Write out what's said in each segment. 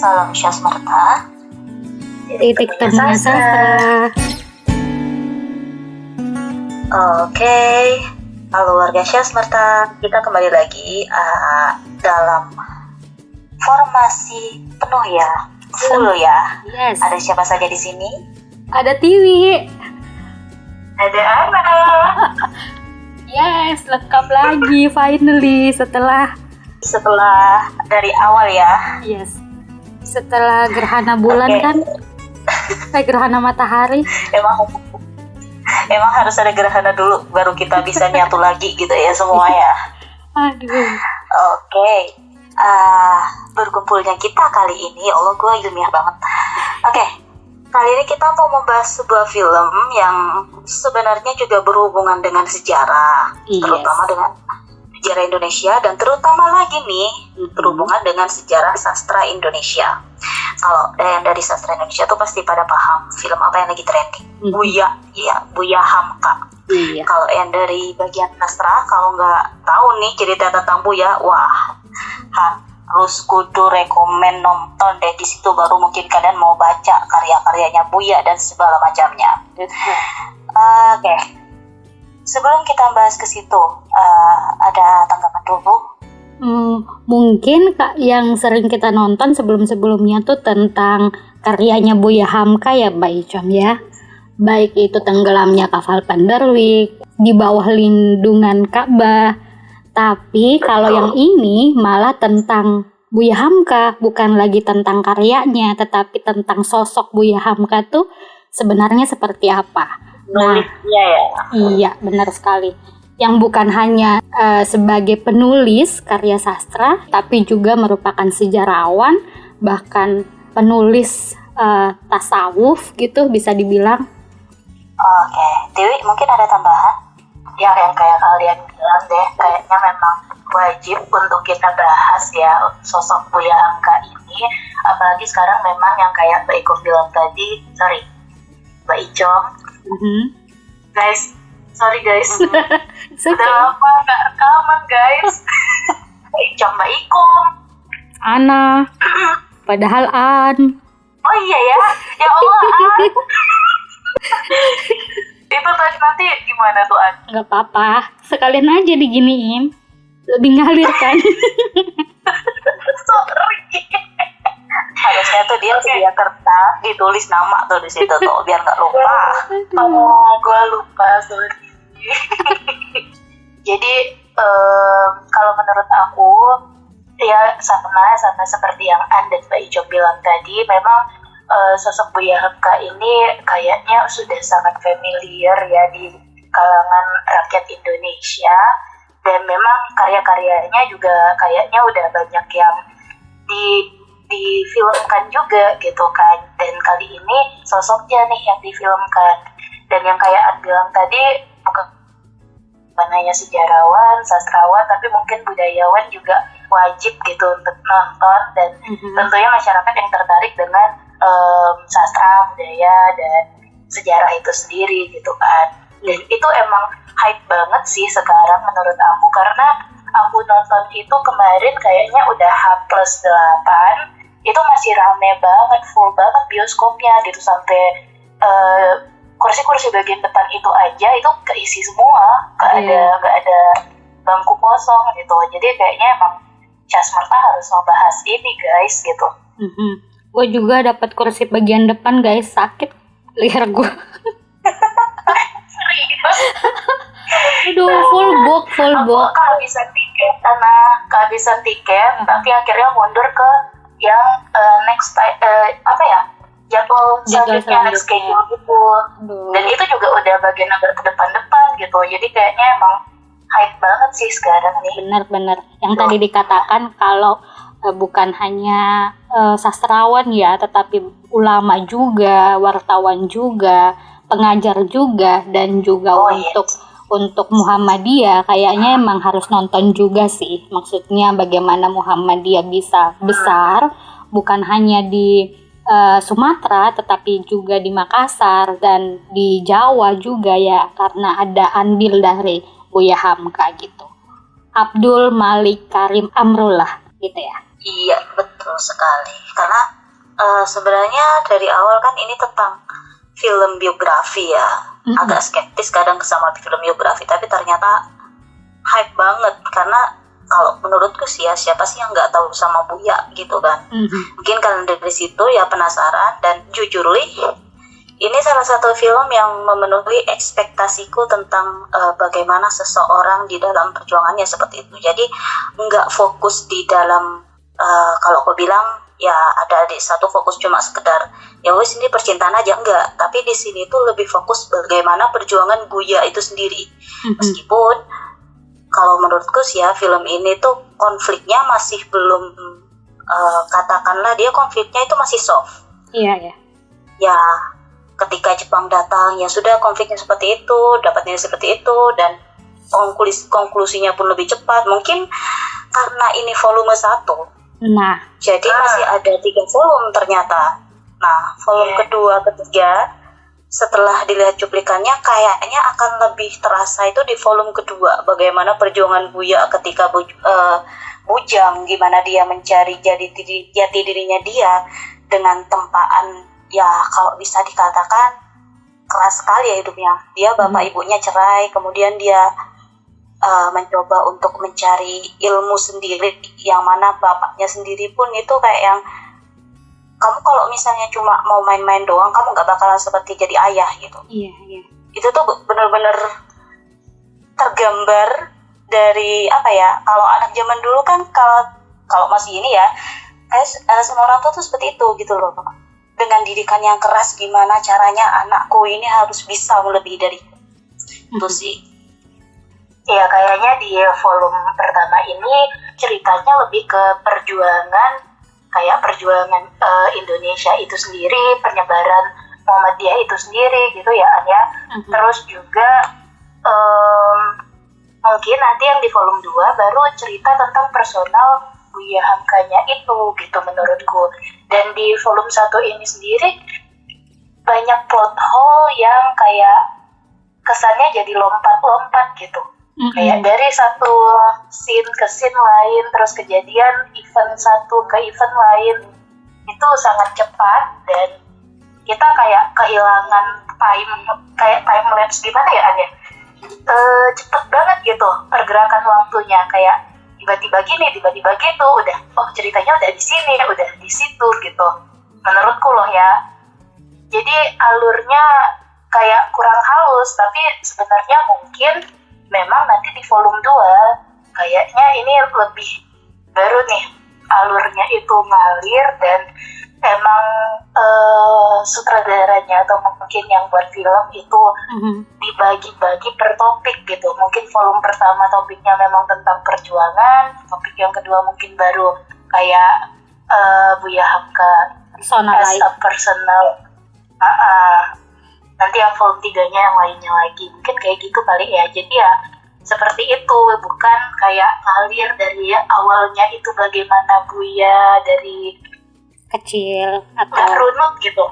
Salam Syasmerta. Titik temunya sastra. Oke, halo warga Syasmerta. Kita kembali lagi dalam formasi penuh ya, full ya. Yes. Ada siapa saja di sini? Ada Tiwi. Ada Ana. Yes, lengkap lagi finally setelah dari awal ya. Yes. Setelah gerhana bulan kan? Gerhana matahari. Emang harus ada gerhana dulu baru kita bisa nyatu lagi gitu ya semua ya. Aduh. Oke. Berkumpulnya kita kali ini, Allah gue ilmiah banget. Oke. Kali ini kita mau membahas sebuah film yang sebenarnya juga berhubungan dengan sejarah, terutama dengan sejarah Indonesia, dan terutama lagi nih berhubungan dengan sejarah sastra Indonesia. Kalau yang dari sastra Indonesia tuh pasti pada paham film apa yang lagi trending. Buya Hamka. Iya. Kalau yang dari bagian sastra, kalau nggak tahu nih cerita tentang Buya, wah, harus kudu rekomen nonton deh, di situ baru mungkin kalian mau baca karya-karyanya Buya dan segala macamnya. Oke. Sebelum kita bahas ke situ, ada tanggapan dulu? Mungkin yang sering kita nonton sebelum-sebelumnya tuh tentang karyanya Buya Hamka ya Mbak Icom ya. Baik itu tenggelamnya kapal Panderwick, di bawah lindungan Ka'bah. Tapi kalau yang ini malah tentang Buya Hamka, bukan lagi tentang karyanya, tetapi tentang sosok Buya Hamka tuh sebenarnya seperti apa. Nulisnya ya. Iya, benar sekali. Yang bukan hanya sebagai penulis karya sastra, tapi juga merupakan sejarawan, bahkan penulis tasawuf gitu bisa dibilang. Oke, Dewi mungkin ada tambahan? Ya, yang kayak kalian bilang deh, kayaknya memang wajib untuk kita bahas ya sosok Buya Hamka ini. Apalagi sekarang memang yang kayak Mbak Iko bilang tadi, Mbak Icom. Guys, sorry guys. Udah lama gak rekaman guys. Mbak Iko, Ana, padahal An. Oh iya ya, ya Allah An. Itu tadi nanti gimana tuh An? Gak apa-apa, sekalian aja diginiin, lebih ngalir kan. Sorry. Harusnya tuh dia sedia kertas ditulis nama tuh di situ tuh biar nggak lupa. Gue lupa sorry. Jadi kalau menurut aku ya sama seperti yang An dan Mbak Ijo bilang tadi, memang sosok Buya Hamka ini kayaknya sudah sangat familiar ya di kalangan rakyat Indonesia, dan memang karya-karyanya juga kayaknya udah banyak yang difilmkan juga gitu kan. Dan kali ini sosoknya nih yang difilmkan, dan yang kayak An bilang tadi bukan hanya sejarawan, sastrawan, tapi mungkin budayawan juga wajib gitu untuk nonton, dan tentunya masyarakat yang tertarik dengan sastra, budaya, dan sejarah itu sendiri gitu kan. Dan itu emang hype banget sih sekarang menurut aku, karena aku nonton itu kemarin kayaknya udah H+8, itu masih rame banget, full banget bioskopnya gitu, sampai kursi-kursi bagian depan itu aja itu keisi semua, gak ada bangku kosong gitu. Jadi kayaknya emang Syasmerta harus membahas ini guys gitu. Gue juga dapat kursi bagian depan guys, sakit leher gue. Aduh, full book. Aku kehabisan tiket, tapi akhirnya mundur ke yang jadwal selanjutnya, next schedule gitu. Dan itu juga udah bagian agak ke depan gitu. Jadi kayaknya emang hype banget sih sekarang nih. Benar. Yang tadi dikatakan kalau bukan hanya sastrawan ya, tetapi ulama juga, wartawan juga, pengajar juga, dan juga untuk Muhammadiyah kayaknya emang harus nonton juga sih. Maksudnya bagaimana Muhammadiyah bisa besar, bukan hanya di Sumatera, tetapi juga di Makassar dan di Jawa juga ya, karena ada andil dari Buya Hamka gitu. Abdul Malik Karim Amrullah gitu ya. Iya betul. betul sekali. Karena sebenarnya dari awal kan ini tentang film biografi ya. Agak skeptis kadang sama film biografi, tapi ternyata hype banget. Karena kalau menurutku sih ya, siapa sih yang nggak tahu sama Buya gitu kan. Mungkin karena dari situ ya penasaran, dan jujur ini salah satu film yang memenuhi ekspektasiku tentang bagaimana seseorang di dalam perjuangannya seperti itu. Jadi nggak fokus di dalam kalau aku bilang ya ada di satu fokus cuma sekedar ya wes ini percintaan aja, enggak. Tapi di sini tuh lebih fokus bagaimana perjuangan Buya itu sendiri. Meskipun kalau menurutku sih ya film ini tuh konfliknya masih belum katakanlah dia konfliknya itu masih soft. Iya. Ya ketika Jepang datang ya sudah konfliknya seperti itu, dapatnya seperti itu, dan konklusinya pun lebih cepat. Mungkin karena ini volume 1. Nah, jadi masih ada 3 volume ternyata. Nah, volume kedua, ketiga setelah dilihat cuplikannya kayaknya akan lebih terasa itu di volume kedua. Bagaimana perjuangan Buya ketika bujang, gimana dia mencari jati dirinya dia dengan tempaan. Ya kalau bisa dikatakan keras sekali ya hidupnya. Dia bapak ibunya cerai, kemudian dia mencoba untuk mencari ilmu sendiri, yang mana bapaknya sendiri pun itu kayak yang kamu kalau misalnya cuma mau main-main doang, kamu gak bakalan seperti jadi ayah gitu. Iya. Itu tuh benar-benar tergambar dari apa ya, kalau anak zaman dulu kan kalau masih ini ya kayak semua orang tuh seperti itu gitu loh. Dengan didikan yang keras, gimana caranya anakku ini harus bisa melebihi dari itu sih. Ya kayaknya di volume pertama ini ceritanya lebih ke perjuangan Indonesia itu sendiri, penyebaran Muhammadiyah itu sendiri gitu ya Anya. Terus juga mungkin nanti yang di volume 2 baru cerita tentang personal Buya Hamkanya itu gitu menurutku. Dan di volume 1 ini sendiri banyak plot hole yang kayak kesannya jadi lompat-lompat gitu. Kayak dari satu scene ke scene lain, terus kejadian event satu ke event lain, itu sangat cepat dan kita kayak kehilangan time lapse gimana ya Anya? Cepet banget gitu pergerakan waktunya, kayak tiba-tiba gini, tiba-tiba gitu, udah ceritanya udah di sini, udah di situ gitu. Menurutku loh ya. Jadi alurnya kayak kurang halus, tapi sebenarnya mungkin memang nanti di volume 2 kayaknya ini lebih baru nih, alurnya itu ngalir dan emang sutradaranya atau mungkin yang buat film itu dibagi-bagi per topik gitu. Mungkin volume pertama topiknya memang tentang perjuangan, topik yang kedua mungkin baru kayak Buya Hamka as a personal, nanti yang volume 3-nya yang lainnya lagi, mungkin kayak gitu kali ya. Jadi ya seperti itu, bukan kayak ngalir dari awalnya itu bagaimana Buya dari kecil atau runut gitu.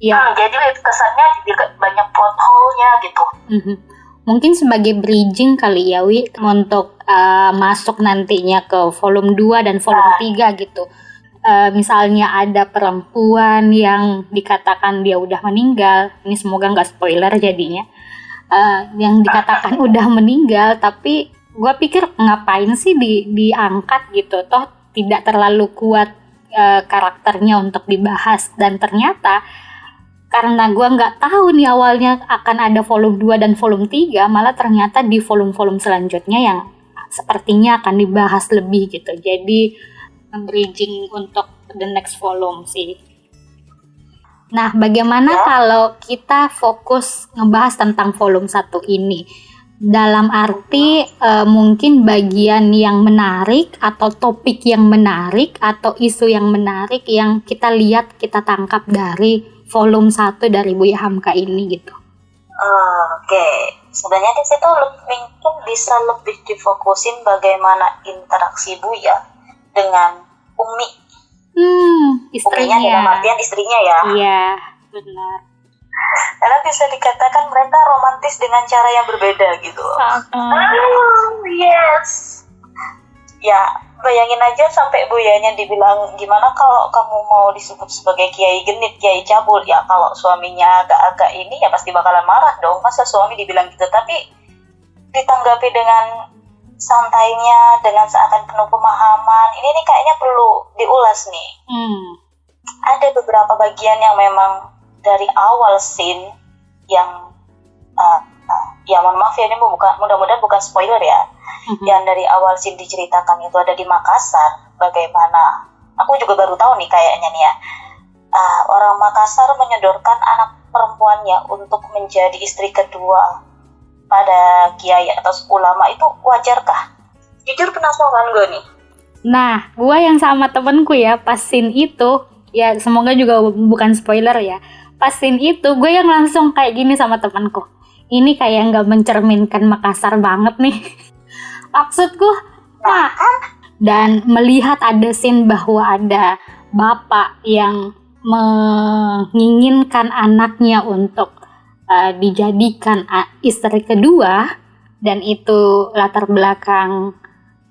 Ya. Jadi kesannya jadi banyak plot hole-nya gitu. Mungkin sebagai bridging kali ya Wi, untuk masuk nantinya ke volume 2 dan volume 3 gitu. Misalnya ada perempuan yang dikatakan dia udah meninggal, ini semoga nggak spoiler jadinya, yang dikatakan udah meninggal, tapi gue pikir ngapain sih diangkat gitu, toh tidak terlalu kuat karakternya untuk dibahas. Dan ternyata karena gue nggak tahu nih awalnya akan ada volume 2 dan volume 3, malah ternyata di volume-volume selanjutnya yang sepertinya akan dibahas lebih gitu. Jadi bridging untuk the next volume sih. Nah, bagaimana kalau kita fokus ngebahas tentang volume 1 ini? Dalam arti mungkin bagian yang menarik atau topik yang menarik atau isu yang menarik yang kita lihat, kita tangkap dari volume 1 dari Buya Hamka ini gitu. Oke. Sebenarnya di situ mungkin bisa lebih difokusin bagaimana interaksi Buya dengan Umi. Istrinya. Dalam artian istrinya ya. Iya, benar. Karena bisa dikatakan mereka romantis dengan cara yang berbeda gitu. Yes. Ya, bayangin aja sampai buyanya dibilang gimana kalau kamu mau disebut sebagai kiai genit, kiai cabul, ya kalau suaminya agak-agak ini ya pasti bakalan marah dong. Masa suami dibilang gitu, tapi ditanggapi dengan santainya, dengan seakan penuh pemahaman. Ini nih kayaknya perlu diulas nih. Ada beberapa bagian yang memang dari awal scene yang ya mohon maaf ya, ini mudah-mudahan bukan spoiler ya. Yang dari awal scene diceritakan itu ada di Makassar. Bagaimana, aku juga baru tahu nih kayaknya nih ya, orang Makassar menyodorkan anak perempuannya untuk menjadi istri kedua pada kiai atau ulama. Itu wajarkah? Jujur penasaran gue nih. Nah, gue yang sama temenku ya, pas scene itu, ya semoga juga bukan spoiler ya, pas scene itu gue yang langsung kayak gini sama temenku, ini kayak nggak mencerminkan Makassar banget nih. Maksudku, nah, dan melihat ada scene bahwa ada bapak yang menginginkan anaknya untuk dijadikan istri kedua, dan itu latar belakang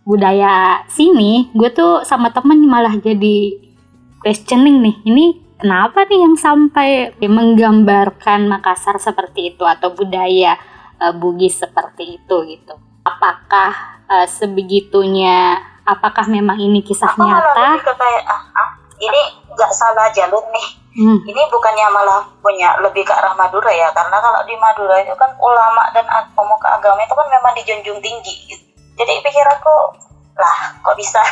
budaya sini, gue tuh sama temen malah jadi questioning nih, ini kenapa nih yang sampai menggambarkan Makassar seperti itu atau budaya Bugis seperti itu gitu. Apakah sebegitunya, apakah memang ini kisah nyata? Lebih ke kayak, ini nggak salah jalur nih. Ini bukannya malah punya lebih ke arah Madura ya, karena kalau di Madura itu kan ulama dan pemuka agama itu kan memang dijunjung tinggi gitu. Jadi pikiranku, lah kok bisa?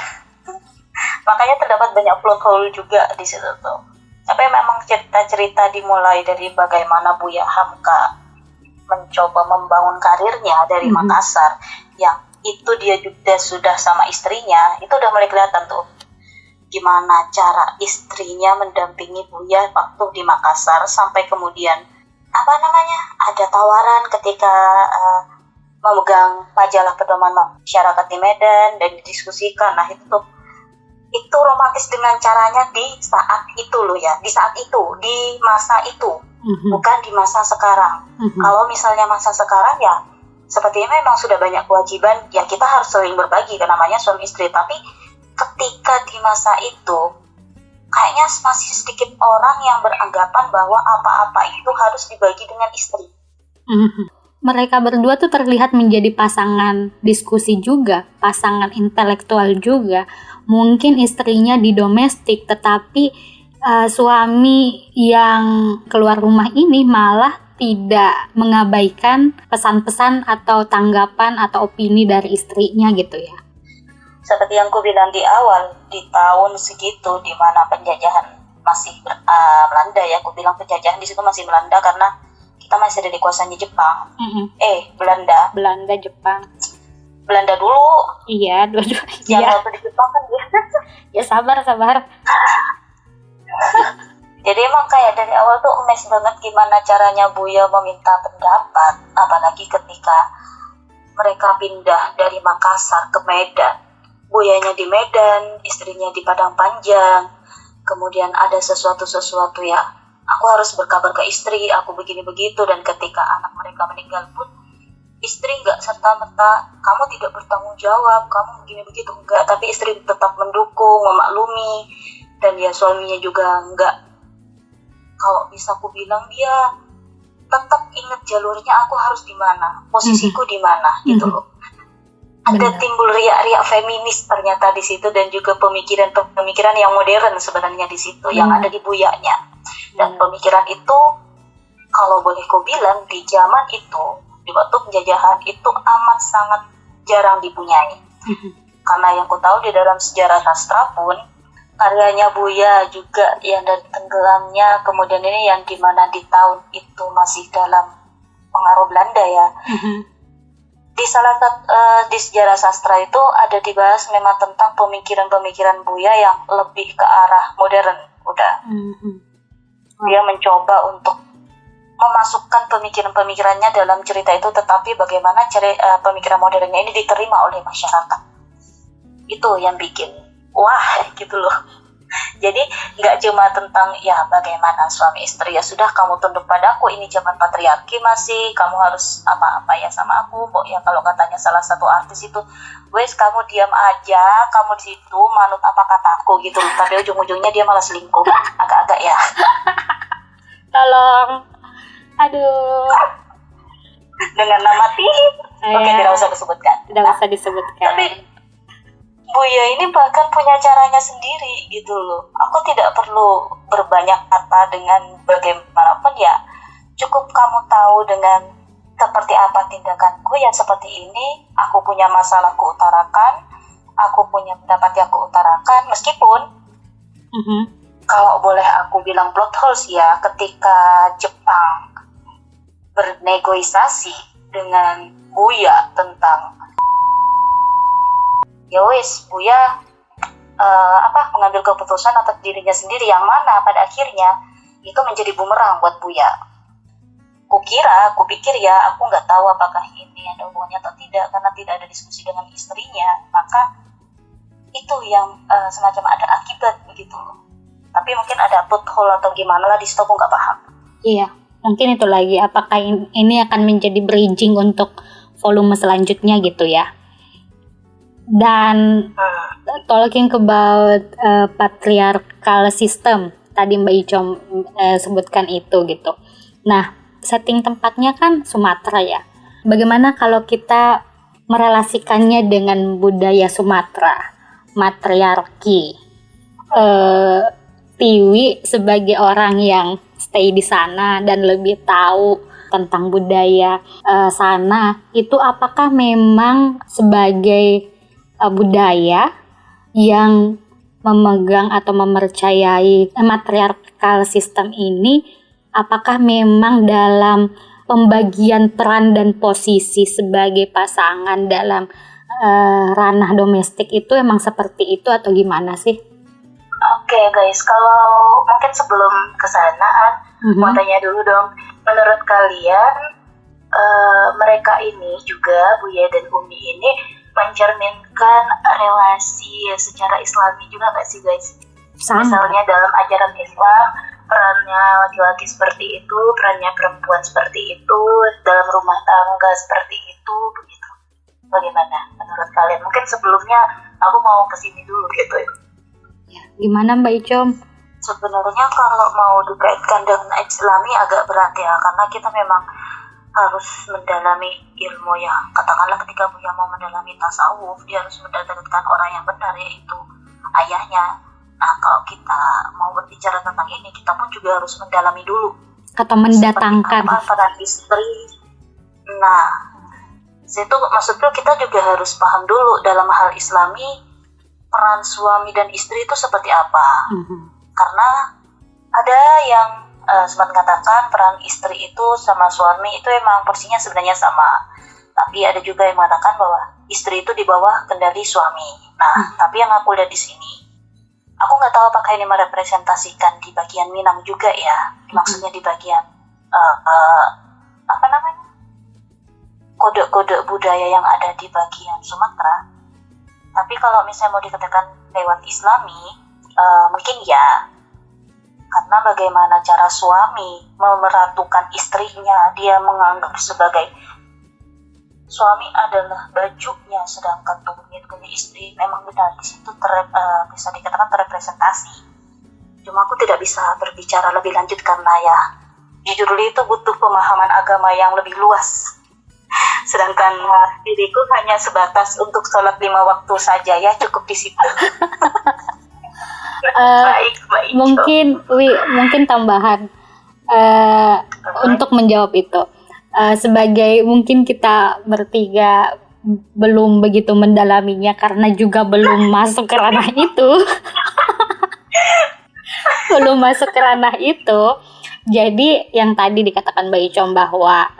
Makanya terdapat banyak plot hole juga di situ tuh. Tapi memang cerita-cerita dimulai dari bagaimana Buya Hamka mencoba membangun karirnya dari Makassar, yang itu dia juga sudah sama istrinya, itu udah mulai kelihatan tuh gimana cara istrinya mendampingi Buya waktu di Makassar, sampai kemudian ada tawaran ketika memegang majalah pedoman masyarakat di Medan dan didiskusikan. Nah itu romantis dengan caranya di saat itu loh ya, di saat itu, di masa itu, bukan di masa sekarang. Kalau misalnya masa sekarang ya sepertinya memang sudah banyak kewajiban, ya kita harus saling berbagi, kan namanya suami istri. Tapi ketika di masa itu kayaknya masih sedikit orang yang beranggapan bahwa apa-apa itu harus dibagi dengan istri. Mereka berdua tuh terlihat menjadi pasangan diskusi juga, pasangan intelektual juga. Mungkin istrinya di domestik, tetapi suami yang keluar rumah ini malah tidak mengabaikan pesan-pesan atau tanggapan atau opini dari istrinya gitu ya. Seperti yang ku bilang di awal, di tahun segitu di mana penjajahan masih Belanda ya, aku bilang penjajahan di situ masih Belanda karena kita masih ada dikuasainya Jepang. Belanda dulu. Iya, dua-dua. Yang waktu di Jepang kan dia. Ya sabar. Jadi emang kayak dari awal tuh emes banget gimana caranya Buya meminta pendapat, apalagi ketika mereka pindah dari Makassar ke Medan. Buyanya di Medan, istrinya di Padang Panjang. Kemudian ada sesuatu ya, aku harus berkabar ke istri, aku begini begitu, dan ketika anak mereka meninggal pun istri nggak serta-merta kamu tidak bertanggung jawab, kamu begini begitu, enggak, tapi istri tetap mendukung, memaklumi, dan ya suaminya juga enggak, kalau bisa aku bilang dia tetap ingat jalurnya, aku harus di mana, posisiku di mana gitu loh. Ada timbul riak-riak feminis ternyata di situ, dan juga pemikiran yang modern sebenarnya di situ yang ada di Buyanya. Dan pemikiran itu kalau boleh ku bilang di zaman itu, di waktu penjajahan itu amat sangat jarang dipunyai. Karena yang ku tahu di dalam sejarah sastra pun karyanya Buya juga yang dari tenggelamnya, kemudian ini yang dimana di tahun itu masih dalam pengaruh Belanda ya. Di salah satu di sejarah sastra itu ada dibahas memang tentang pemikiran-pemikiran Buya yang lebih ke arah modern. Dia mencoba untuk memasukkan pemikiran-pemikirannya dalam cerita itu, tetapi bagaimana pemikiran modernnya ini diterima oleh masyarakat. Itu yang bikin wah gitu loh. Jadi nggak cuma tentang ya bagaimana suami istri, ya sudah kamu tunduk padaku, ini zaman patriarki masih, kamu harus apa-apa ya sama aku kok ya. Kalau katanya salah satu artis itu, wes kamu diam aja, kamu di situ manut apa kataku gitu. Tapi ujung-ujungnya dia malah selingkuh, agak-agak ya. Tolong, aduh. Dengan nama oke, tidak usah disebutkan. Tidak usah disebutkan. Tapi Buya ini bahkan punya caranya sendiri gitu loh. Aku tidak perlu berbanyak kata dengan bagaimanapun ya. Cukup kamu tahu dengan seperti apa tindakanku yang seperti ini. Aku punya masalah ku utarakan. Aku punya pendapat yang ku utarakan. Meskipun kalau boleh aku bilang plot holes ya, ketika Jepang bernegosiasi dengan Buya tentang ya wis, Buya mengambil keputusan atas dirinya sendiri, yang mana pada akhirnya itu menjadi bumerang buat Buya. Kupikir ya, aku nggak tahu apakah ini ada hubungannya atau tidak, karena tidak ada diskusi dengan istrinya, maka itu yang semacam ada akibat begitu. Tapi mungkin ada plot hole atau gimana lah di situ, aku nggak paham. Iya, mungkin itu lagi, apakah ini akan menjadi bridging untuk volume selanjutnya gitu ya. Dan talking about patriarchal system, tadi Mbak Icom sebutkan itu gitu. Nah, setting tempatnya kan Sumatera ya. Bagaimana kalau kita merelasikannya dengan budaya Sumatera, matriarki? Tiwi sebagai orang yang stay di sana dan lebih tahu tentang budaya sana, itu apakah memang sebagai budaya yang memegang atau mempercayai matriarkal sistem ini, apakah memang dalam pembagian peran dan posisi sebagai pasangan dalam ranah domestik itu emang seperti itu atau gimana sih? Oke guys, kalau mungkin sebelum kesanaan mau tanya dulu dong, menurut kalian mereka ini juga, Buya dan Umi ini mencerminkan relasi secara Islami juga nggak sih guys? Misalnya dalam ajaran Islam, perannya laki-laki seperti itu, perannya perempuan seperti itu, dalam rumah tangga seperti itu, begitu. Bagaimana menurut kalian? Mungkin sebelumnya aku mau kesini dulu gitu ya. Gimana Mbak Icom? Sebenarnya kalau mau dikaitkan dengan Islami agak berat ya, karena kita memang harus mendalami ilmu ya. Katakanlah ketika Buya mau mendalami tasawuf, dia harus mendapatkan orang yang benar, yaitu ayahnya. Nah, kalau kita mau berbicara tentang ini, kita pun juga harus mendalami dulu. Atau mendatangkan. Apa peran istri. Nah, itu maksudnya kita juga harus paham dulu dalam hal Islami, peran suami dan istri itu seperti apa. Karena ada yang sempat mengatakan peran istri itu sama suami itu emang porsinya sebenarnya sama. Tapi ada juga yang mengatakan bahwa istri itu di bawah kendali suami. Nah, tapi yang aku lihat di sini, aku nggak tahu apakah ini merepresentasikan di bagian Minang juga ya. Maksudnya di bagian kode-kode budaya yang ada di bagian Sumatera. Tapi kalau misalnya mau dikatakan lewat Islami, mungkin ya. Karena bagaimana cara suami memeratukan istrinya, dia menganggap sebagai suami adalah bajunya, sedangkan tubuhnya punya istri. Memang benar di situ bisa dikatakan terrepresentasi. Cuma aku tidak bisa berbicara lebih lanjut karena ya jujur itu butuh pemahaman agama yang lebih luas. Sedangkan diriku hanya sebatas untuk sholat 5 waktu saja ya, cukup di situ. Baik. Mungkin tambahan untuk menjawab itu. Sebagai mungkin kita bertiga belum begitu mendalaminya karena juga belum masuk ke ranah itu. Belum masuk ke ranah itu. Jadi yang tadi dikatakan Mbak Icom bahwa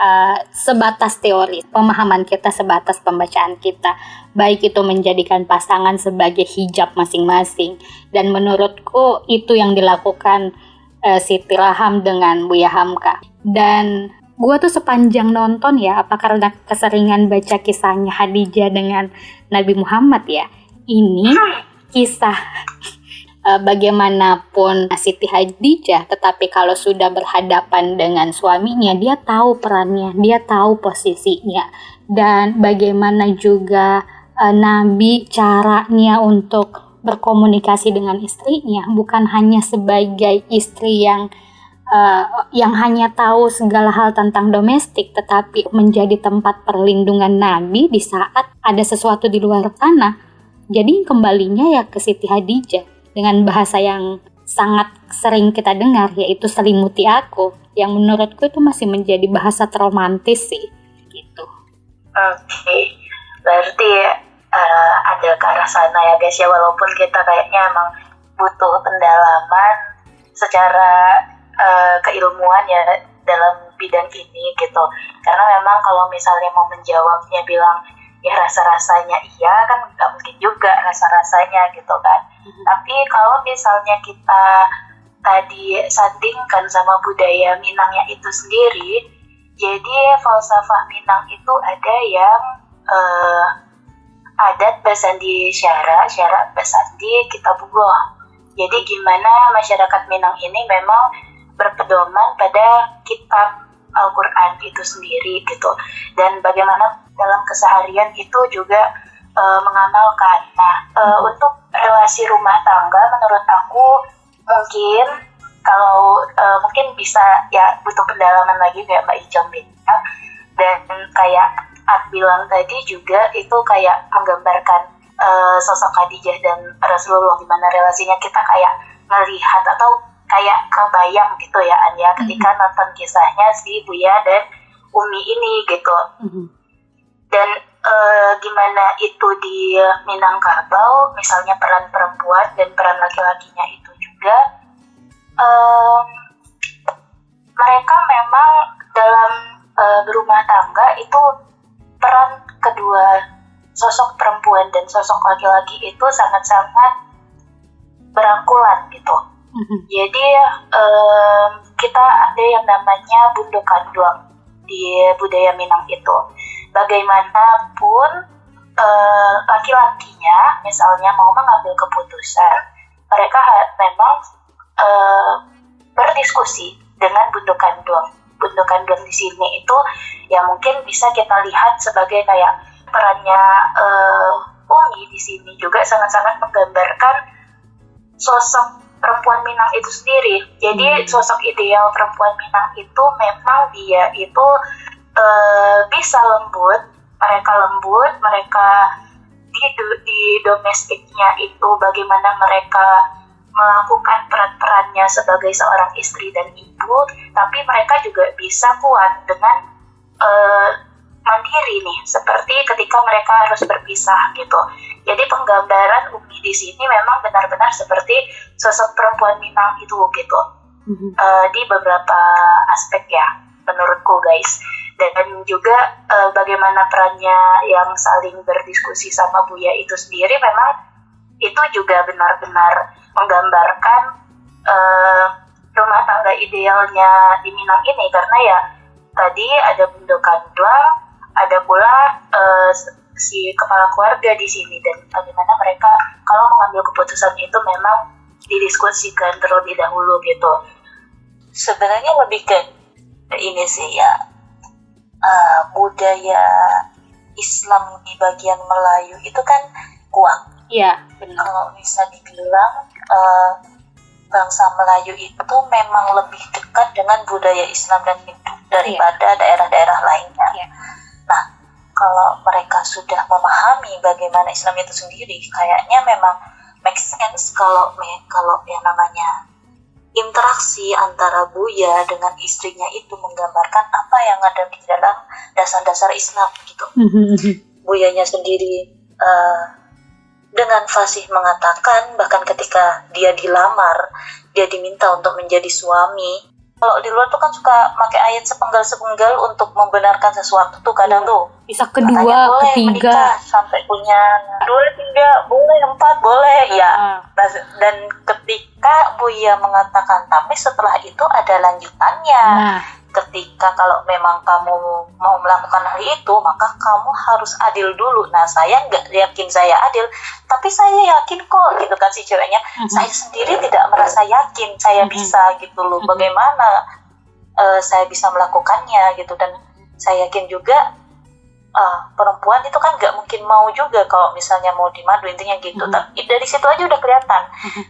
sebatas teori, pemahaman kita sebatas pembacaan kita, baik itu menjadikan pasangan sebagai hijab masing-masing. Dan menurutku itu yang dilakukan Siti Raham dengan Buya Hamka. Dan gue tuh sepanjang nonton ya, apa karena keseringan baca kisahnya Khadijah dengan Nabi Muhammad ya, ini kisah bagaimanapun Siti Hadijah, tetapi kalau sudah berhadapan dengan suaminya, dia tahu perannya, dia tahu posisinya. Dan bagaimana juga Nabi caranya untuk berkomunikasi dengan istrinya, bukan hanya sebagai istri yang hanya tahu segala hal tentang domestik, tetapi menjadi tempat perlindungan Nabi di saat ada sesuatu di luar sana. Jadi kembalinya ya ke Siti Hadijah dengan bahasa yang sangat sering kita dengar, yaitu selimuti aku, yang menurutku itu masih menjadi bahasa terromantis sih gitu. Oke. Berarti ada ke arah sana ya guys ya, walaupun kita kayaknya emang butuh pendalaman secara keilmuan ya dalam bidang ini gitu. Karena memang kalau misalnya mau menjawabnya bilang ya rasa-rasanya iya kan nggak mungkin juga rasa-rasanya gitu kan. Tapi kalau misalnya kita tadi sandingkan sama budaya Minangnya itu sendiri, jadi falsafah Minang itu ada yang adat basandi syara basandi kitabullah. Jadi gimana masyarakat Minang ini memang berpedoman pada kitab Al-Quran itu sendiri gitu, dan bagaimana dalam keseharian itu juga mengamalkan. Nah, untuk relasi rumah tangga menurut aku mungkin kalau mungkin bisa ya butuh pendalaman lagi kayak Mbak Ijom bilang, dan kayak Ak bilang tadi juga itu kayak menggambarkan sosok Khadijah dan Rasulullah, gimana relasinya kita kayak melihat atau kayak kebayang gitu ya Anya ketika nonton kisahnya si Buya dan Umi ini gitu. Dan gimana itu di Minangkabau, misalnya peran perempuan dan peran laki-lakinya itu juga mereka memang dalam berumah tangga itu peran kedua sosok perempuan dan sosok laki-laki itu sangat-sangat berangkulan gitu. Jadi kita ada yang namanya bundo kanduang di budaya Minang itu. Bagaimanapun laki-lakinya misalnya mau mengambil keputusan, mereka memang berdiskusi dengan bundo kanduang. Bundo kanduang di sini itu ya mungkin bisa kita lihat sebagai kayak perannya Umi di sini juga sangat-sangat menggambarkan sosok perempuan Minang itu sendiri. Jadi sosok ideal perempuan Minang itu memang dia itu bisa lembut, mereka di domestiknya itu bagaimana mereka melakukan peran-perannya sebagai seorang istri dan ibu, tapi mereka juga bisa kuat dengan mandiri nih, seperti ketika mereka harus berpisah gitu. Jadi penggambaran Umi di sini memang benar-benar seperti sosok perempuan Minang itu gitu, di beberapa aspek ya menurutku guys. Dan juga bagaimana perannya yang saling berdiskusi sama Buya itu sendiri memang itu juga benar-benar menggambarkan rumah tangga idealnya di Minang ini, karena ya tadi ada bundo kanduang, ada pula si kepala keluarga di sini, dan bagaimana mereka kalau mengambil keputusan itu memang didiskusikan terlebih dahulu gitu. Sebenarnya lebih ke ini sih ya, budaya Islam di bagian Melayu itu kan kuat. Iya, benar. Kalau bisa dibilang bangsa Melayu itu memang lebih dekat dengan budaya Islam dan Hindu daripada daerah-daerah lainnya. Iya. Nah, kalau mereka sudah memahami bagaimana Islam itu sendiri, kayaknya memang make sense kalau yang namanya interaksi antara Buya dengan istrinya itu menggambarkan apa yang ada di dalam dasar-dasar Islam gitu. Buyanya sendiri dengan fasih mengatakan, bahkan ketika dia dilamar, dia diminta untuk menjadi suami. Kalau di luar tuh kan suka pakai ayat sepenggal-sepenggal untuk membenarkan sesuatu tuh kadang tuh. Bisa kedua, ketiga, sampai punya 2, 3, boleh 4, boleh ya. Dan ketika Buya mengatakan, tapi setelah itu ada lanjutannya. ketika kalau memang kamu mau melakukan hal itu, maka kamu harus adil dulu. Nah, saya nggak yakin saya adil, tapi saya yakin kok, gitu kan si ceweknya. Saya sendiri tidak merasa yakin saya bisa, gitu loh. Bagaimana saya bisa melakukannya, gitu. Dan saya yakin juga perempuan itu kan nggak mungkin mau juga kalau misalnya mau dimadu, intinya gitu. Tapi dari situ aja udah kelihatan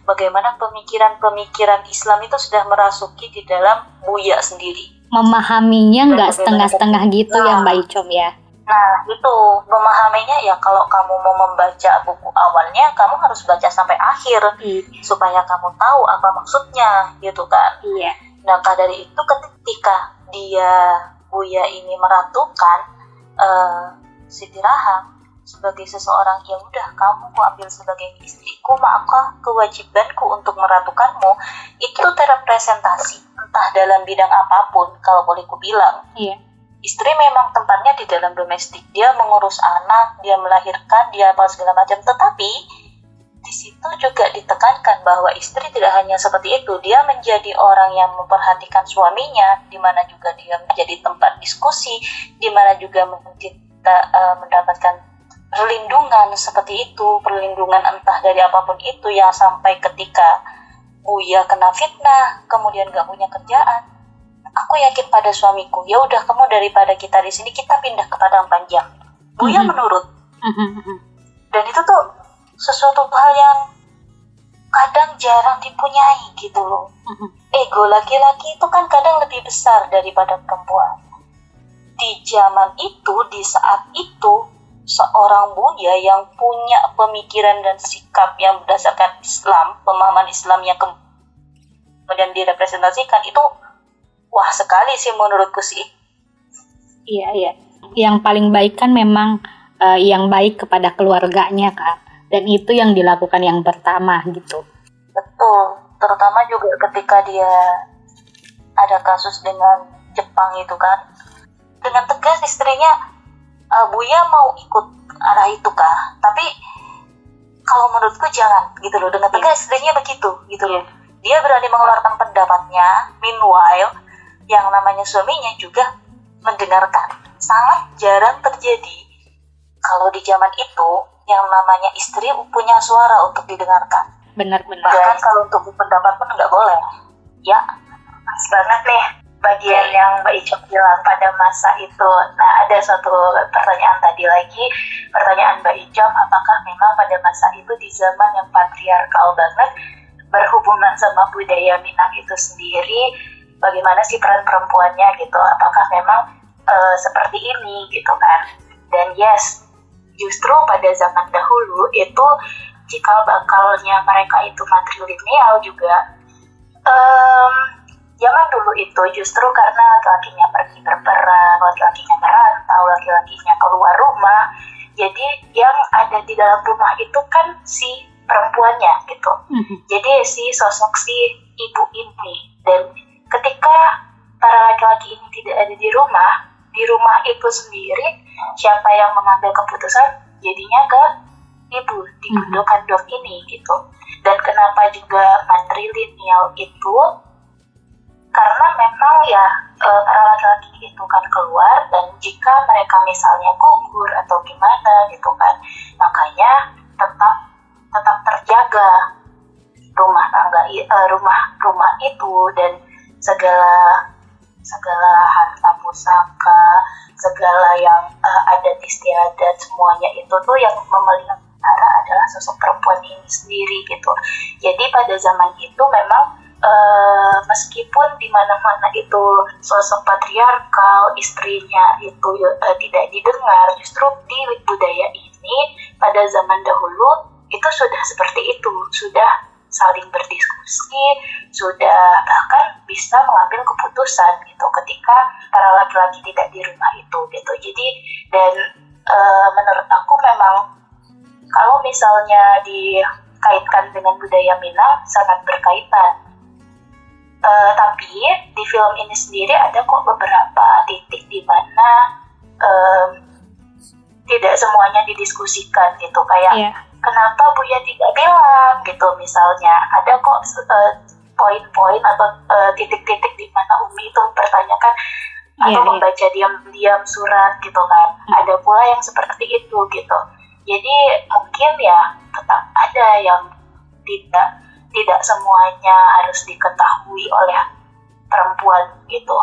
bagaimana pemikiran Islam itu sudah merasuki di dalam Buya sendiri. Memahaminya nggak setengah-setengah gitu ya Mbak Icom ya. Nah itu memahaminya ya, kalau kamu mau membaca buku awalnya, kamu harus baca sampai akhir supaya kamu tahu apa maksudnya, gitu kan. Iya. Nah dari itu ketika Buya ini meratukan Siti Rahang sebagai seseorang yang udah kamu ku ambil sebagai istriku, maka kewajibanku untuk meratukanmu, itu terrepresentasi entah dalam bidang apapun. Kalau boleh ku bilang, istri memang tempatnya di dalam domestik, dia mengurus anak, dia melahirkan, dia apa segala macam. Tetapi di situ juga ditekankan bahwa istri tidak hanya seperti itu, dia menjadi orang yang memperhatikan suaminya, di mana juga dia menjadi tempat diskusi, di mana juga mendapatkan perlindungan seperti itu, perlindungan entah dari apapun itu, yang sampai ketika Buya kena fitnah, kemudian gak punya kerjaan, aku yakin pada suamiku, ya udah kamu daripada kita di sini, kita pindah ke Padang Panjang. Buya menurut, dan itu tuh sesuatu hal yang kadang jarang dipunyai, gitu loh. Ego laki-laki itu kan kadang lebih besar daripada perempuan. Di zaman itu, di saat itu, seorang Buya yang punya pemikiran dan sikap yang berdasarkan Islam, pemahaman Islam yang kemudian direpresentasikan, itu wah sekali sih menurutku sih. Iya. Yang paling baik kan memang yang baik kepada keluarganya kan. Dan itu yang dilakukan yang pertama gitu. Betul, terutama juga ketika dia ada kasus dengan Jepang itu kan, dengan tegas istrinya, Buya mau ikut arah itu kah? Tapi kalau menurutku jangan, gitu loh. Dengan tegas istrinya begitu, gitu loh. Dia berani mengeluarkan pendapatnya, meanwhile yang namanya suaminya juga mendengarkan. Sangat jarang terjadi kalau di zaman itu yang namanya istri punya suara untuk didengarkan. Benar. Bahkan kalau untuk pendapat pun nggak boleh. Ya, pas banget nih bagian yang Mbak Icok bilang pada masa itu. Nah, ada satu pertanyaan tadi lagi, pertanyaan Mbak Icok, apakah memang pada masa itu di zaman yang patriarkal banget, berhubungan sama budaya Minang itu sendiri, bagaimana sih peran perempuannya gitu? Apakah memang seperti ini gitu kan? Dan yes, justru pada zaman dahulu itu cikal bakalnya mereka itu matrilineal juga. Zaman dulu itu justru karena laki-lakinya pergi berperang, laki-lakinya merantau, laki-lakinya keluar rumah, jadi yang ada di dalam rumah itu kan si perempuannya gitu. Jadi si sosok si ibu ini. Dan ketika para laki-laki ini tidak ada di rumah itu sendiri, siapa yang mengambil keputusan? Jadinya ke ibu, di kandung ini gitu. Dan kenapa juga matrilineal itu? Karena memang ya para laki-laki itu kan keluar, dan jika mereka misalnya gugur atau gimana gitu kan, makanya tetap terjaga rumah tangga, rumah itu, dan segala harta pusaka, segala yang adat istiadat semuanya itu tuh yang memelihara adalah sosok perempuan ini sendiri gitu. Jadi pada zaman itu memang meskipun di mana-mana itu sosok patriarkal, istrinya itu tidak didengar, justru di budaya ini pada zaman dahulu itu sudah seperti itu, sudah saling berdiskusi, sudah bahkan bisa mengambil keputusan gitu ketika para laki-laki tidak di rumah itu gitu. Jadi dan menurut aku memang kalau misalnya dikaitkan dengan budaya Minang sangat berkaitan. Tapi di film ini sendiri ada kok beberapa titik di mana tidak semuanya didiskusikan gitu, kayak kenapa Buya tidak bilang gitu misalnya. Ada kok poin-poin atau titik-titik di mana Umi itu mempertanyakan atau membaca diam-diam surat gitu kan. Ada pula yang seperti itu gitu. Jadi mungkin ya tetap ada yang tidak semuanya harus diketahui oleh perempuan gitu,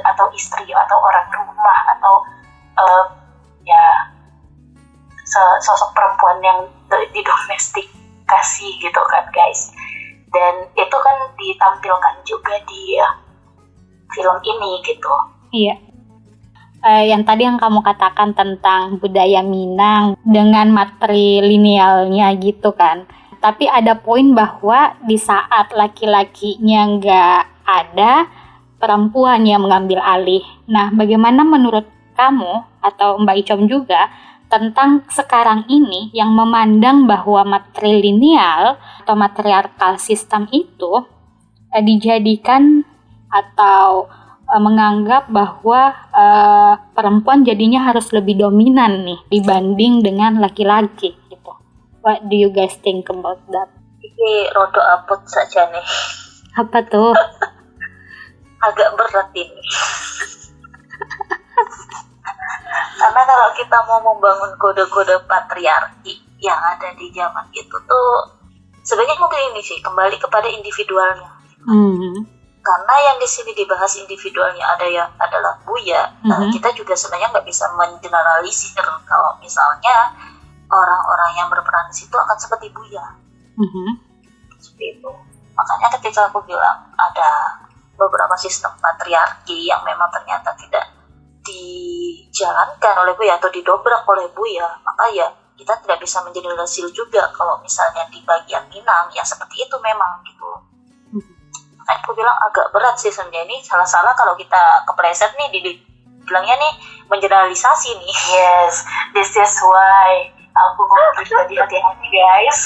atau istri atau orang rumah atau ya sosok perempuan yang didomestikasi gitu kan guys. Dan itu kan ditampilkan juga di film ini gitu. Iya. Yang tadi yang kamu katakan tentang budaya Minang dengan matrilinealnya gitu kan. Tapi ada poin bahwa di saat laki-lakinya nggak ada, perempuan yang mengambil alih. Nah, bagaimana menurut kamu atau Mbak Icom juga tentang sekarang ini yang memandang bahwa matrilineal atau matriarkal sistem itu dijadikan atau menganggap bahwa perempuan jadinya harus lebih dominan nih dibanding dengan laki-laki gitu. What do you guys think about that? Ini rodo apot saja nih. Apa tuh? Agak berat ini. Karena kalau kita mau membangun kode-kode patriarki yang ada di zaman itu tuh sebenarnya mungkin ini sih kembali kepada individualnya. Karena yang di sini dibahas individualnya adalah Buya. Nah, kita juga sebenarnya nggak bisa mengeneralisir kalau misalnya orang-orang yang berperan di situ akan seperti Buya. Seperti itu. Makanya ketika aku bilang ada beberapa sistem patriarki yang memang ternyata tidak dijalankan oleh Buya atau didobrak oleh Buya, maka ya kita tidak bisa mengeneralisir juga kalau misalnya di bagian Minang ya seperti itu memang gitu. Aku bilang agak berat sih sebenarnya, ini salah-salah kalau kita kepleset nih bilangnya nih mengeneralisasi nih. Yes, this is why aku ngomong pribadi hati-hati guys.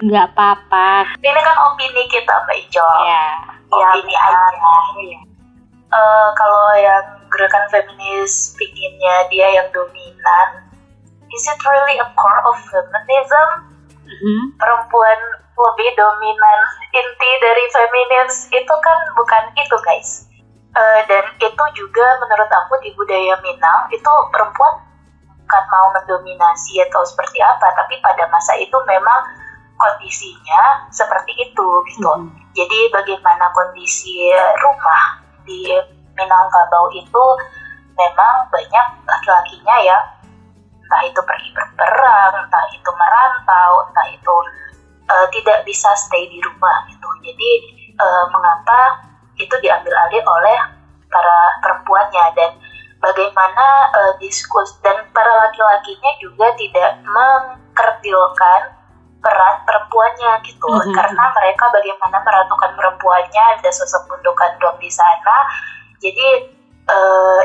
Nggak apa-apa. Ini kan opini kita Mbak Ijo. Ya. Opini aja. Kalau yang gerakan feminis pinginnya dia yang dominan, is it really a core of feminism? Perempuan lebih dominan, inti dari feminis itu kan bukan itu guys. Dan itu juga menurut aku di budaya Minang itu perempuan bukan mau mendominasi atau seperti apa, tapi pada masa itu memang kondisinya seperti itu gitu. Jadi bagaimana kondisi rumah di Minangkabau itu memang banyak laki-lakinya ya, entah itu pergi berperang, entah itu merantau, entah itu tidak bisa stay di rumah gitu. Jadi mengapa itu diambil alih oleh para perempuannya, dan bagaimana diskus dan para laki-lakinya juga tidak mengkerdilkan peran perempuannya gitu. Karena mereka bagaimana meratukan perempuannya, ada sosok gundukan dom di sana. Jadi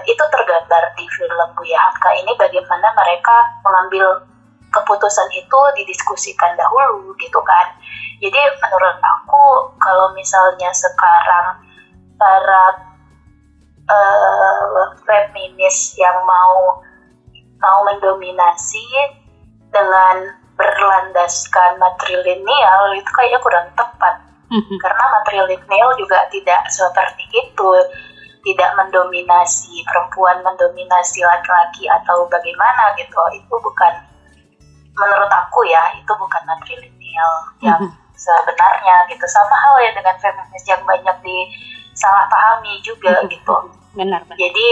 itu tergambar di film Buya Hamka ini, bagaimana mereka mengambil keputusan itu didiskusikan dahulu gitu kan. Jadi menurut aku kalau misalnya sekarang para feminis yang mau mendominasi dengan berlandaskan matrilineal itu kayaknya kurang tepat. Karena matrilineal juga tidak seperti itu, tidak mendominasi perempuan, mendominasi laki-laki atau bagaimana gitu. Itu bukan, menurut aku ya, itu bukan matrilineal yang sebenarnya gitu. Sama hal ya dengan feminis yang banyak disalahpahami juga gitu. Benar. Jadi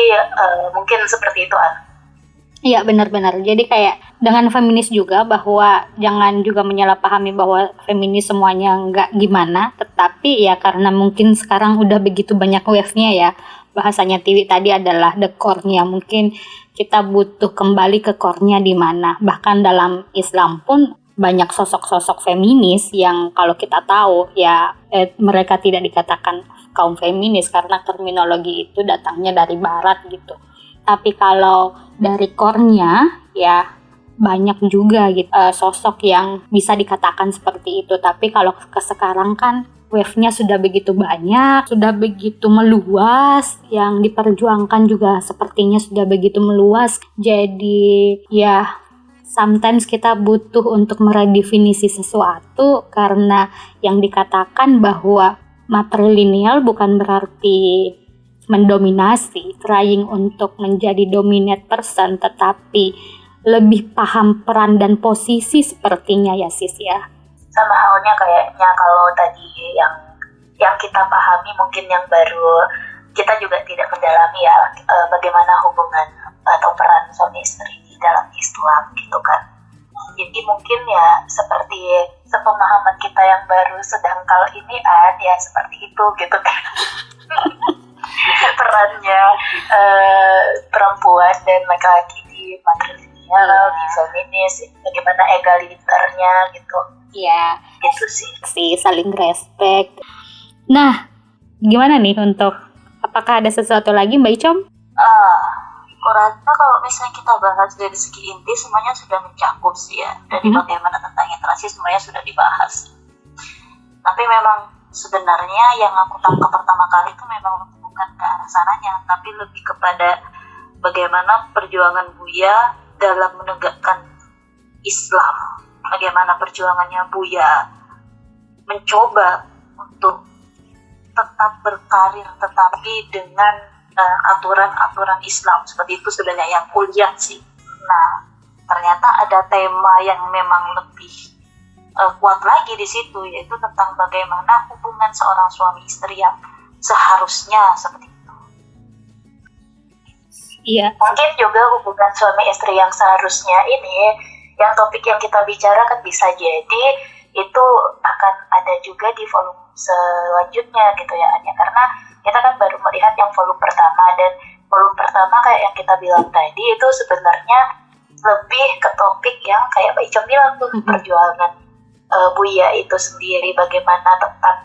mungkin seperti itu An. Iya benar-benar. Jadi kayak dengan feminis juga bahwa jangan juga menyalahpahami bahwa feminis semuanya nggak gimana. Tetapi ya karena mungkin sekarang udah begitu banyak wave-nya ya. Bahasanya Tiwi tadi adalah the core-nya. Mungkin kita butuh kembali ke core-nya di mana. Bahkan dalam Islam pun banyak sosok-sosok feminis yang kalau kita tahu ya mereka tidak dikatakan kaum feminis karena terminologi itu datangnya dari barat gitu. Tapi kalau dari core-nya ya banyak juga gitu sosok yang bisa dikatakan seperti itu. Tapi kalau ke sekarang kan wave-nya sudah begitu banyak, sudah begitu meluas, yang diperjuangkan juga sepertinya sudah begitu meluas. Jadi ya sometimes kita butuh untuk meredefinisi sesuatu karena yang dikatakan bahwa matrilineal bukan berarti mendominasi, trying untuk menjadi dominant person, tetapi lebih paham peran dan posisi sepertinya ya sis ya. Sama halnya kayaknya kalau tadi yang kita pahami mungkin yang baru, kita juga tidak mendalami ya bagaimana hubungan atau peran suami istri di dalam Islam gitu kan. Jadi mungkin ya seperti sepemahaman kita yang baru sedangkal ini ya seperti itu gitu kan. Perannya perempuan dan laki-laki di matrilineal, di feminis, bagaimana egaliternya gitu. Iya, Gitu sih. saling respect. Nah, gimana nih untuk, apakah ada sesuatu lagi Mbak Icom? Kurasa kalau misalnya kita bahas dari segi inti semuanya sudah mencakup sih ya, dari bagaimana tentang interaksi semuanya sudah dibahas. Tapi memang sebenarnya yang aku tangkap pertama kali itu memang bukan ke arah sananya, tapi lebih kepada bagaimana perjuangan Buya dalam menegakkan Islam, bagaimana perjuangannya Buya mencoba untuk tetap berkarir tetapi dengan aturan-aturan Islam, seperti itu sebenarnya yang kuliah sih. Nah, ternyata ada tema yang memang lebih kuat lagi di situ, yaitu tentang bagaimana hubungan seorang suami istri yang seharusnya seperti itu. Iya. Mungkin juga hubungan suami istri yang seharusnya ini, yang topik yang kita bicarakan bisa jadi itu akan ada juga di volume selanjutnya gitu ya Anya, karena kita kan baru melihat yang volume pertama, dan volume pertama kayak yang kita bilang tadi itu sebenarnya lebih ke topik yang kayak Mbak Icom bilang tuh, perjuangan Buya itu sendiri, bagaimana tetap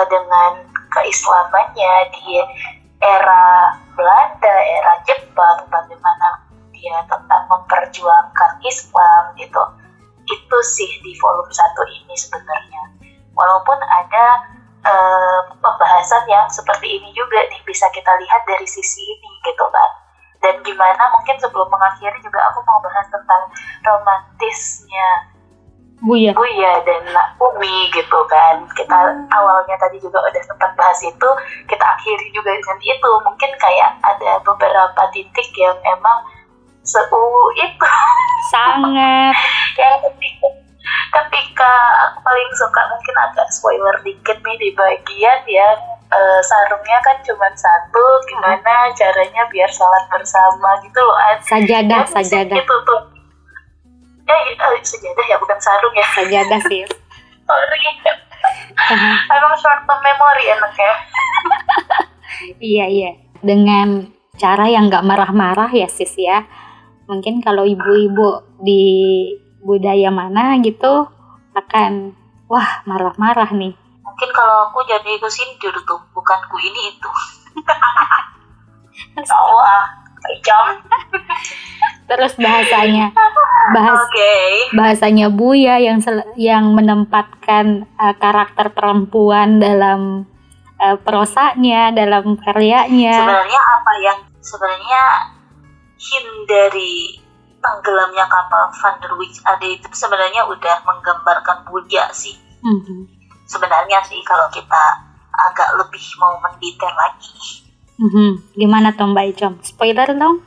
dengan keislamannya di era Belanda, era Jepang, bagaimana dia tetap memperjuangkan Islam gitu. Itu sih di volume 1 ini sebenarnya. Walaupun ada pembahasan yang seperti ini juga nih, bisa kita lihat dari sisi ini gitu kan. Dan gimana, mungkin sebelum mengakhiri juga aku mau bahas tentang romantisnya Buya dan Umi gitu kan. Kita awalnya tadi juga udah sempat bahas itu, kita akhiri juga dengan itu. Mungkin kayak ada beberapa titik yang emang itu sangat yang ketika aku paling suka, mungkin agak spoiler dikit nih di bagian yang sarungnya kan cuma satu, gimana caranya biar sholat bersama gitu loh. sajadah Itu tuh sejadah ya, bukan sarung ya. sajadah sih. Sorry. Emang short term memory enak ya. Iya dengan cara yang nggak marah-marah ya sis ya. Mungkin kalau ibu-ibu di budaya mana gitu akan wah marah-marah nih. Mungkin kalau aku jadi kusindir tuh, bukan ku ini itu. Jam. Terus bahasanya Oke. bahasanya Buya yang menempatkan karakter perempuan dalam prosanya, dalam karyanya. Sebenarnya apa yang hindari tenggelamnya kapal Van der Wijk AD itu sebenarnya udah menggambarkan Buya sih. Sebenarnya sih kalau kita agak lebih mau mendetail lagi. Gimana tuh Mbak Icom? Spoiler dong?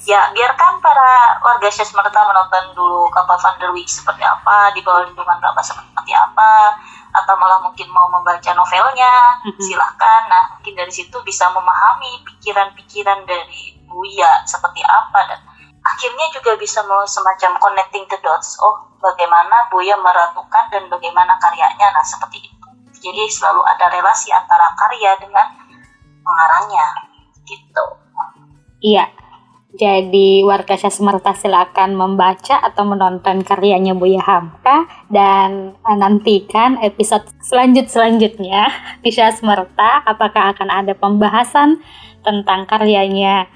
Ya biarkan para warga Syasmerta menonton dulu kapal Van der Wijk seperti apa, di bawah lindungan Bapak seperti apa, atau malah mungkin mau membaca novelnya, silahkan. Nah mungkin dari situ bisa memahami pikiran-pikiran dari Buya seperti apa, dan akhirnya juga bisa mau semacam connecting the dots. Oh bagaimana Buya meratukan dan bagaimana karyanya, nah seperti itu. Jadi selalu ada relasi antara karya dengan pengarangnya gitu. Iya. Jadi warga Syasmerta silakan membaca atau menonton karyanya Buya Hamka, dan nantikan episode selanjutnya di Syasmerta apakah akan ada pembahasan tentang karyanya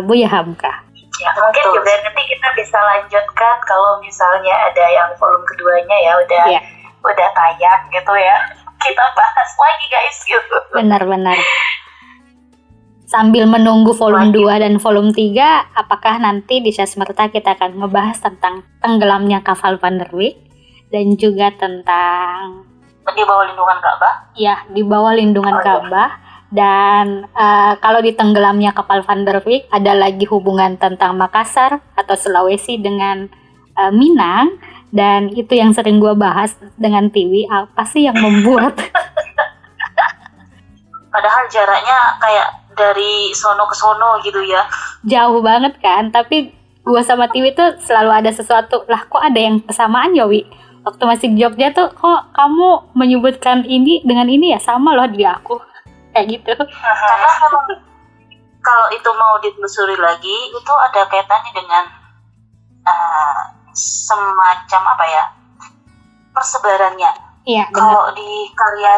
Buya Hamka. Ya mungkin juga nanti kita bisa lanjutkan kalau misalnya ada yang volume keduanya ya udah tayang gitu ya, kita bahas lagi guys gitu. Benar. Sambil menunggu volume 2 dan volume 3, apakah nanti di Syasmerta kita akan ngebahas tentang tenggelamnya kapal Van der Wijk dan juga tentang di bawah lindungan Ka'bah? Ya, di bawah lindungan Ka'bah. Dan kalau di tenggelamnya kapal Van der Wijk ada lagi hubungan tentang Makassar atau Sulawesi dengan Minang. Dan itu yang sering gue bahas dengan Tiwi, apa sih yang membuat Padahal jaraknya kayak dari sono ke sono gitu ya. jauh banget kan, tapi gue sama Tiwi tuh selalu ada sesuatu, lah kok ada yang kesamaan ya Wi? Waktu masih di Jogja tuh kok kamu menyebutkan ini dengan ini ya, sama loh di aku. Kayak gitu. Karena memang kalau itu mau ditelusuri lagi, itu ada kaitannya dengan semacam apa ya, persebarannya. Iya, benar. Kalau di karya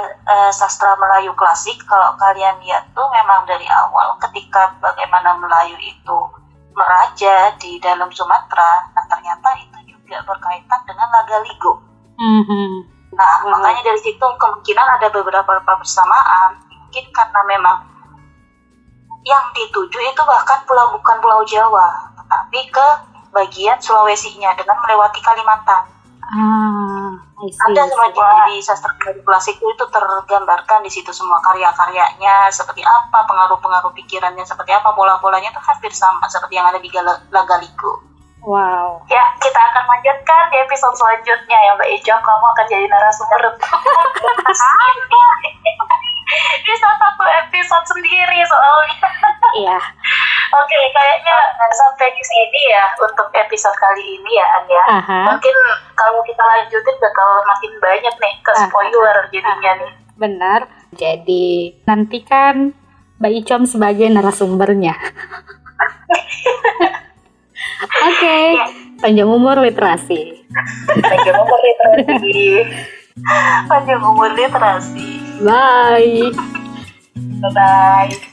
sastra Melayu klasik, kalau kalian lihat tuh memang dari awal ketika bagaimana Melayu itu meraja di dalam Sumatera, nah ternyata itu juga berkaitan dengan Lagaligo. Nah, makanya dari situ kemungkinan ada beberapa persamaan. Mungkin karena memang yang dituju itu bahkan bukan Pulau Jawa, tetapi ke bagian Sulawesinya dengan melewati Kalimantan. Ada semacam di sastra klasik itu tergambarkan di situ semua karya-karyanya seperti apa, pengaruh-pengaruh pikirannya seperti apa, pola-polanya itu hampir sama seperti yang ada di Lagaligo. Wow. Ya, kita akan lanjutkan di episode selanjutnya ya Mbak Ijom. Kamu akan jadi narasumber bisa satu episode sendiri soalnya. Iya. Oke, kayaknya sampai di sini ya untuk episode kali ini ya An ya. Mungkin kalau kita lanjutin bakal makin banyak nih ke spoiler jadinya nih. Benar. Jadi nantikan Mbak Icom sebagai narasumbernya. Oke. Panjang umur literasi. Panjang umur literasi. Panjang umur literasi. Bye. Bye-bye.